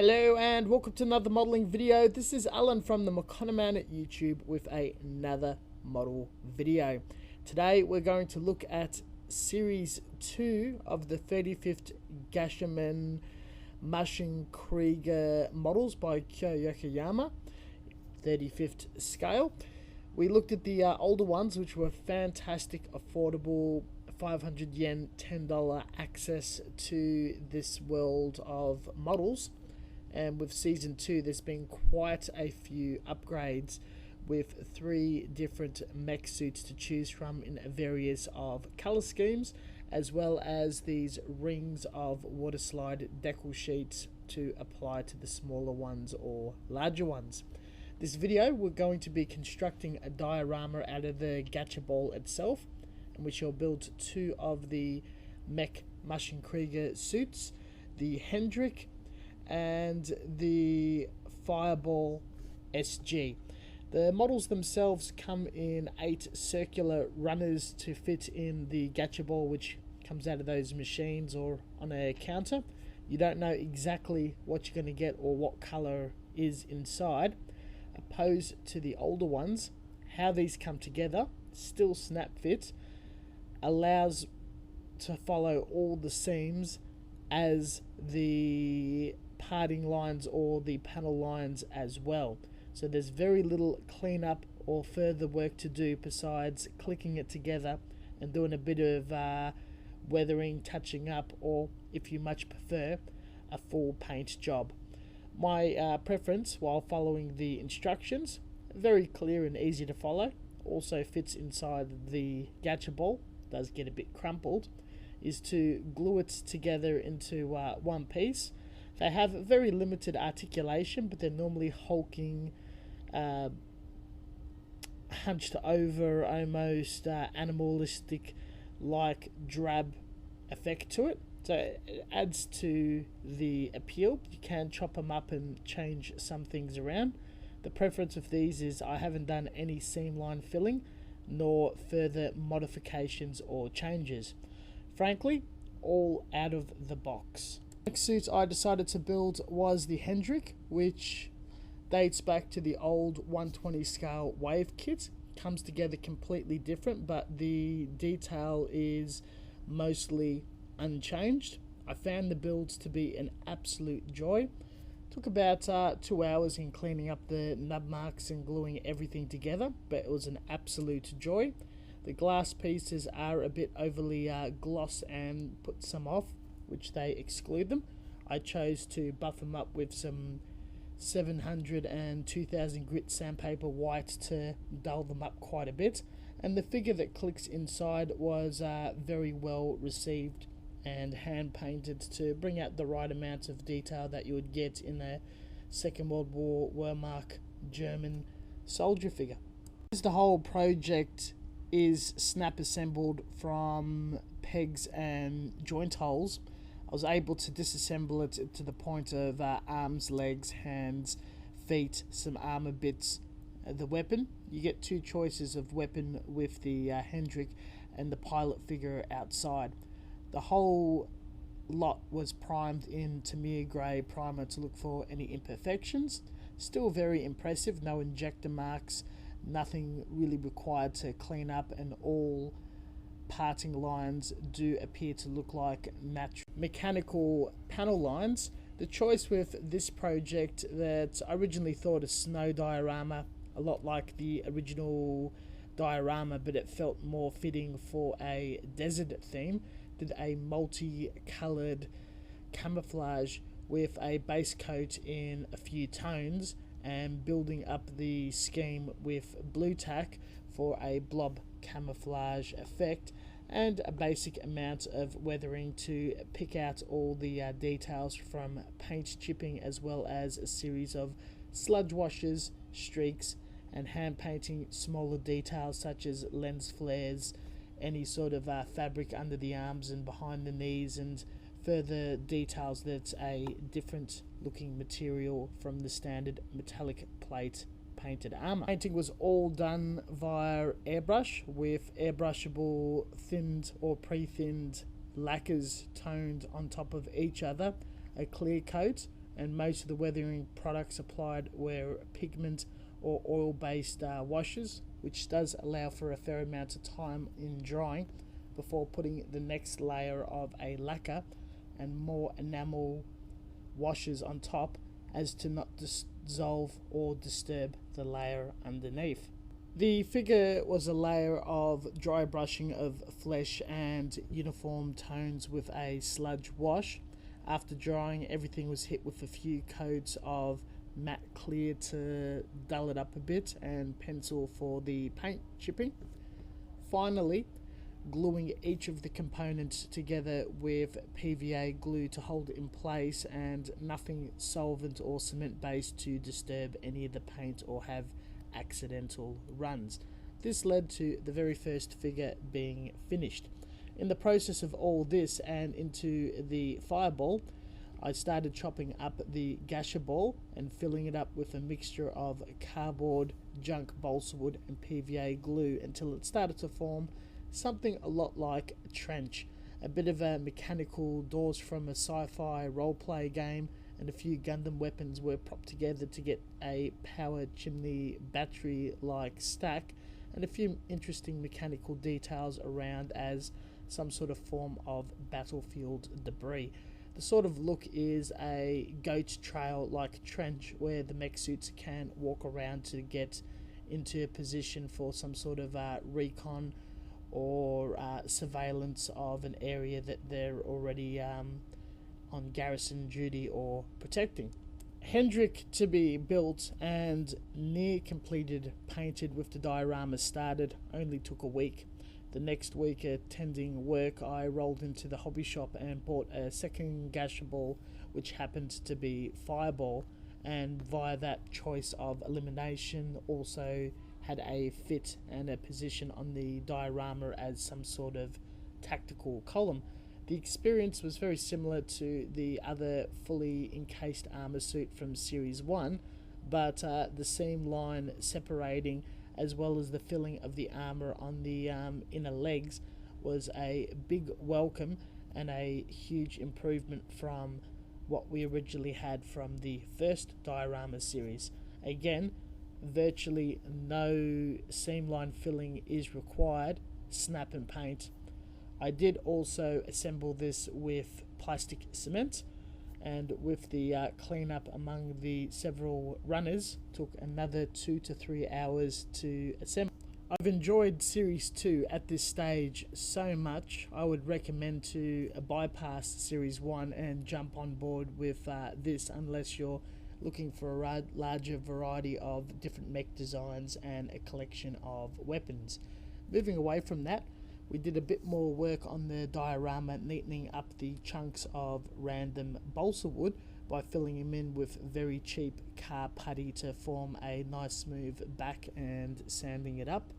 Hello and welcome to another modelling video. This is Alan from the Ma.k at YouTube with another model video. Today we're going to look at Series 2 of the 35th Gacha-nen Maschinen Krieger models by Yokoyama, 35th scale. We looked at the older ones, which were fantastic, affordable, 500 yen, $10 access to this world of models. And with Season 2, there's been quite a few upgrades with 3 different mech suits to choose from in various of colour schemes, as well as these rings of water slide decal sheets to apply to the smaller ones or larger ones. This video, we're going to be constructing a diorama out of the gacha ball itself, and we shall build 2 of the mech Maschinen Krieger suits, the Heinrich and the Fireball SG. The models themselves come in 8 circular runners to fit in the gacha ball, which comes out of those machines or on a counter. You don't know exactly what you're going to get or what color is inside, opposed to the older ones. How these come together, still snap fit, allows to follow all the seams as the parting lines or the panel lines as well. So there's very little cleanup or further work to do besides clicking it together and doing a bit of weathering, touching up, or if you much prefer, a full paint job. My preference while following the instructions, very clear and easy to follow, also fits inside the gacha ball, does get a bit crumpled, is to glue it together into one piece. They have very limited articulation, but they're normally hulking, hunched over, almost animalistic like drab effect to it. So it adds to the appeal. You can chop them up and change some things around. The preference of these is I haven't done any seam line filling nor further modifications or changes. Frankly, all out of the box. The next suit I decided to build was the Heinrich, which dates back to the old 120 scale wave kit. Comes together completely different, but the detail is mostly unchanged. I found the builds to be an absolute joy. Took about 2 hours in cleaning up the nub marks and gluing everything together, but it was an absolute joy. The glass pieces are a bit overly gloss and put some off, which they exclude them. I chose to buff them up with some 700 and 2000 grit sandpaper white to dull them up quite a bit. And the figure that clicks inside was very well received and hand painted to bring out the right amount of detail that you would get in a Second World War Wehrmacht German soldier figure. The whole project is snap assembled from pegs and joint holes. I was able to disassemble it to the point of arms, legs, hands, feet, some armor bits. The weapon, you get 2 choices of weapon with the Heinrich and the pilot figure outside. The whole lot was primed in Tamiya grey primer to look for any imperfections. Still very impressive, no injector marks, nothing really required to clean up, and all parting lines do appear to look like natural mechanical panel lines. The choice with this project that I originally thought a snow diorama, a lot like the original diorama, but it felt more fitting for a desert theme, did a multi-coloured camouflage with a base coat in a few tones and building up the scheme with blue tack for a blob camouflage effect, and a basic amount of weathering to pick out all the details from paint chipping, as well as a series of sludge washes, streaks, and hand painting smaller details such as lens flares, any sort of fabric under the arms and behind the knees, and further details that's a different looking material from the standard metallic plate painted armor. Painting was all done via airbrush with airbrushable thinned or pre-thinned lacquers toned on top of each other, a clear coat, and most of the weathering products applied were pigment or oil-based washes, which does allow for a fair amount of time in drying before putting the next layer of a lacquer and more enamel washes on top, as to not dissolve or disturb the layer underneath. The figure was a layer of dry brushing of flesh and uniform tones with a sludge wash. After drying, everything was hit with a few coats of matte clear to dull it up a bit, and pencil for the paint chipping. Finally, gluing each of the components together with PVA glue to hold it in place, and nothing solvent or cement based to disturb any of the paint or have accidental runs. This led to the very first figure being finished. In the process of all this and into the fireball, I started chopping up the gacha ball and filling it up with a mixture of cardboard, junk balsa wood and PVA glue until it started to form something a lot like a trench. A bit of a mechanical doors from a sci-fi roleplay game and a few Gundam weapons were propped together to get a power chimney battery-like stack, and a few interesting mechanical details around as some sort of form of battlefield debris. The sort of look is a goat trail like trench where the mech suits can walk around to get into a position for some sort of recon or surveillance of an area that they're already on garrison duty or protecting. Heinrich to be built and near completed painted with the diorama started only took a week. The next week, attending work, I rolled into the hobby shop and bought a second gacha ball, which happened to be Fireball, and via that choice of elimination also had a fit and a position on the diorama as some sort of tactical column. The experience was very similar to the other fully encased armor suit from Series 1, but the seam line separating as well as the filling of the armor on the inner legs was a big welcome and a huge improvement from what we originally had from the first diorama series. Again, virtually no seam line filling is required, snap and paint. I did also assemble this with plastic cement, and with the cleanup among the several runners took another 2 to 3 hours to assemble. I've enjoyed Series 2 at this stage so much, I would recommend to bypass Series 1 and jump on board with this unless you're looking for a larger variety of different mech designs and a collection of weapons. Moving away from that, we did a bit more work on the diorama, neatening up the chunks of random balsa wood by filling them in with very cheap car putty to form a nice smooth back and sanding it up.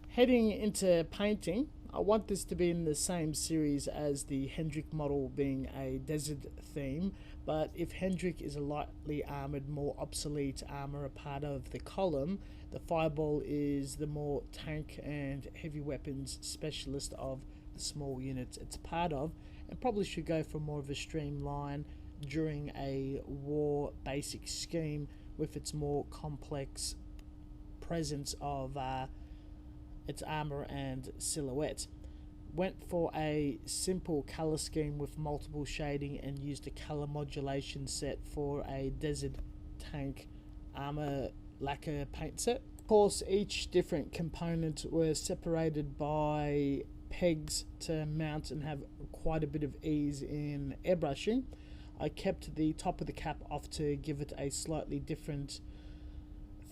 Heading into painting, I want this to be in the same series as the Heinrich model, being a desert theme, but if Heinrich is a lightly armoured, more obsolete armour a part of the column, the Fireball is the more tank and heavy weapons specialist of the small units it's part of, and probably should go for more of a streamline during a war basic scheme with its more complex presence of its armour and silhouette. Went for a simple colour scheme with multiple shading and used a colour modulation set for a desert tank armour lacquer paint set. Of course, each different component was separated by pegs to mount and have quite a bit of ease in airbrushing. I kept the top of the cap off to give it a slightly different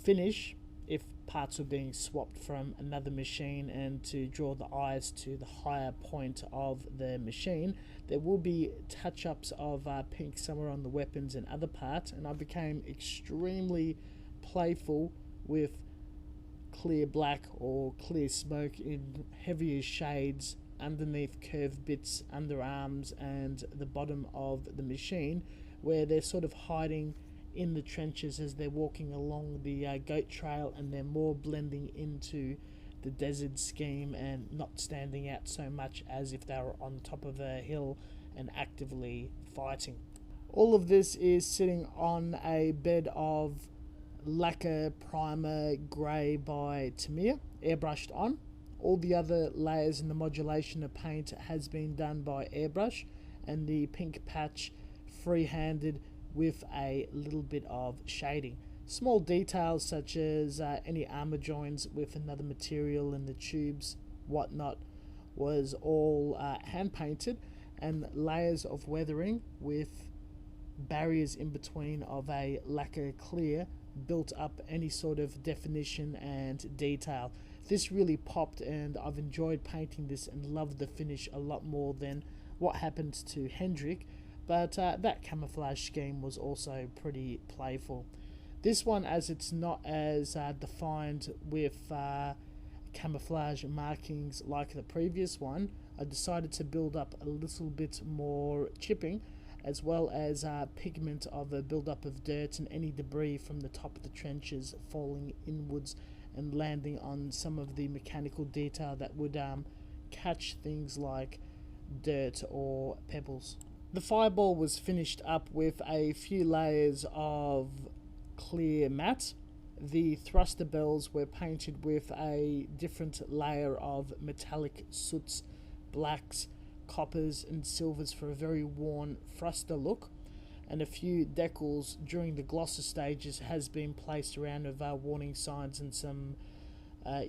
finish if parts were being swapped from another machine, and to draw the eyes to the higher point of the machine. There will be touch-ups of pink somewhere on the weapons and other parts, and I became extremely playful with clear black or clear smoke in heavier shades underneath curved bits, underarms and the bottom of the machine, where they're sort of hiding in the trenches as they're walking along the goat trail, and they're more blending into the desert scheme and not standing out so much as if they were on top of a hill and actively fighting. All of this is sitting on a bed of lacquer primer grey by Tamiya, airbrushed on. All the other layers in the modulation of paint has been done by airbrush, and the pink patch free-handed with a little bit of shading. Small details such as any armor joins with another material in the tubes, whatnot, was all hand painted, and layers of weathering with barriers in between of a lacquer clear built up any sort of definition and detail. This really popped, and I've enjoyed painting this and loved the finish a lot more than what happened to Heinrich, but that camouflage scheme was also pretty playful. This one, as it's not as defined with camouflage markings like the previous one, I decided to build up a little bit more chipping, as well as pigment of a build-up of dirt and any debris from the top of the trenches falling inwards and landing on some of the mechanical detail that would catch things like dirt or pebbles. The fireball was finished up with a few layers of clear matte. The thruster bells were painted with a different layer of metallic soots, blacks, coppers and silvers for a very worn thruster look, and a few decals during the glosser stages has been placed around with warning signs and some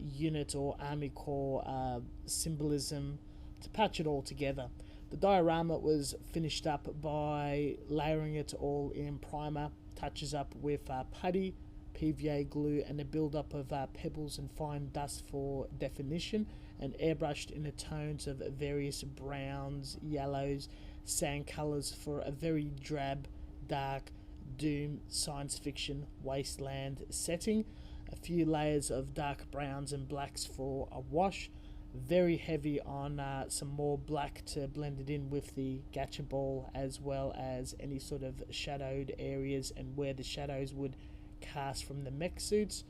unit or army corps symbolism to patch it all together. The diorama was finished up by layering it all in primer, touches up with putty, PVA glue and a build-up of pebbles and fine dust for definition, and airbrushed in the tones of various browns, yellows, sand colours for a very drab, dark, doom, science fiction, wasteland setting. A few layers of dark browns and blacks for a wash. Very heavy on some more black to blend it in with the gacha ball, as well as any sort of shadowed areas and where the shadows would cast from the mech suits,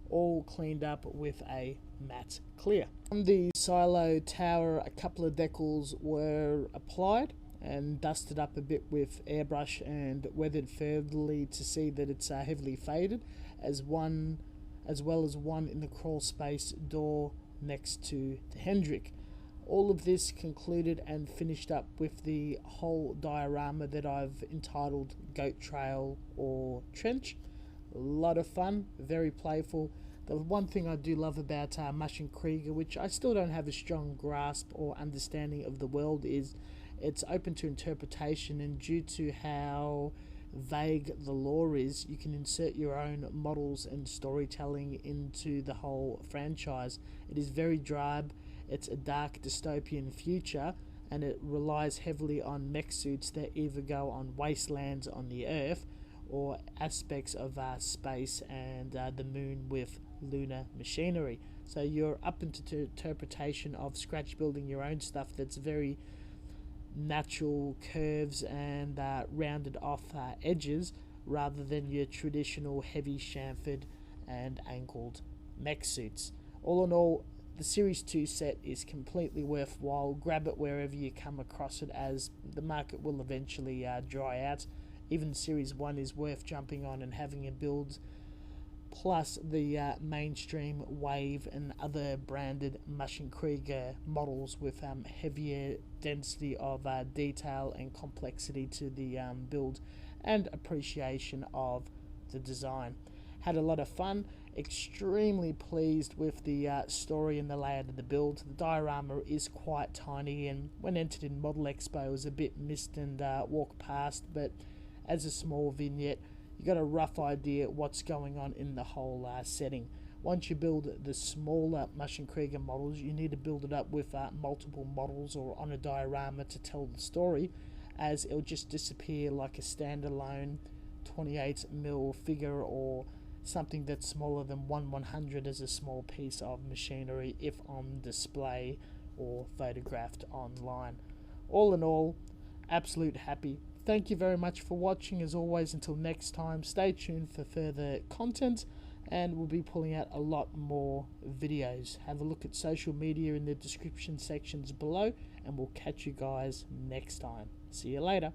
all cleaned up with a matte clear. On the silo tower, a couple of decals were applied and dusted up a bit with airbrush and weathered furtherly to see that it's heavily faded, as well as one in the crawl space door next to the Heinrich. All of this concluded and finished up with the whole diorama that I've entitled Goat Trail or Trench. A lot of fun, very playful. The one thing I do love about Maschinen Krieger, which I still don't have a strong grasp or understanding of the world, is it's open to interpretation, and due to how vague the lore is, you can insert your own models and storytelling into the whole franchise. It is very drab, it's a dark dystopian future, and it relies heavily on mech suits that either go on wastelands on the Earth or aspects of space and the moon with lunar machinery. So you're up into interpretation of scratch building your own stuff that's very natural curves and rounded off edges, rather than your traditional heavy chamfered and angled mech suits. All in all, the Series 2 set is completely worthwhile. Grab it wherever you come across it, as the market will eventually dry out. Even Series 1 is worth jumping on and having a build, plus the mainstream Wave and other branded Maschinen Krieger models with heavier density of detail and complexity to the build and appreciation of the design. Had a lot of fun, extremely pleased with the story and the layout of the build. The diorama is quite tiny, and when entered in Model Expo was a bit missed and walked past, but as a small vignette you got a rough idea what's going on in the whole setting. Once you build the smaller Maschinen Krieger models, you need to build it up with multiple models or on a diorama to tell the story, as it'll just disappear like a standalone 28mm figure or something that's smaller than 1/100 as a small piece of machinery if on display or photographed online. All in all, absolute happy. Thank you very much for watching. As always, until next time, stay tuned for further content, and we'll be pulling out a lot more videos. Have a look at social media in the description sections below, and we'll catch you guys next time. See you later.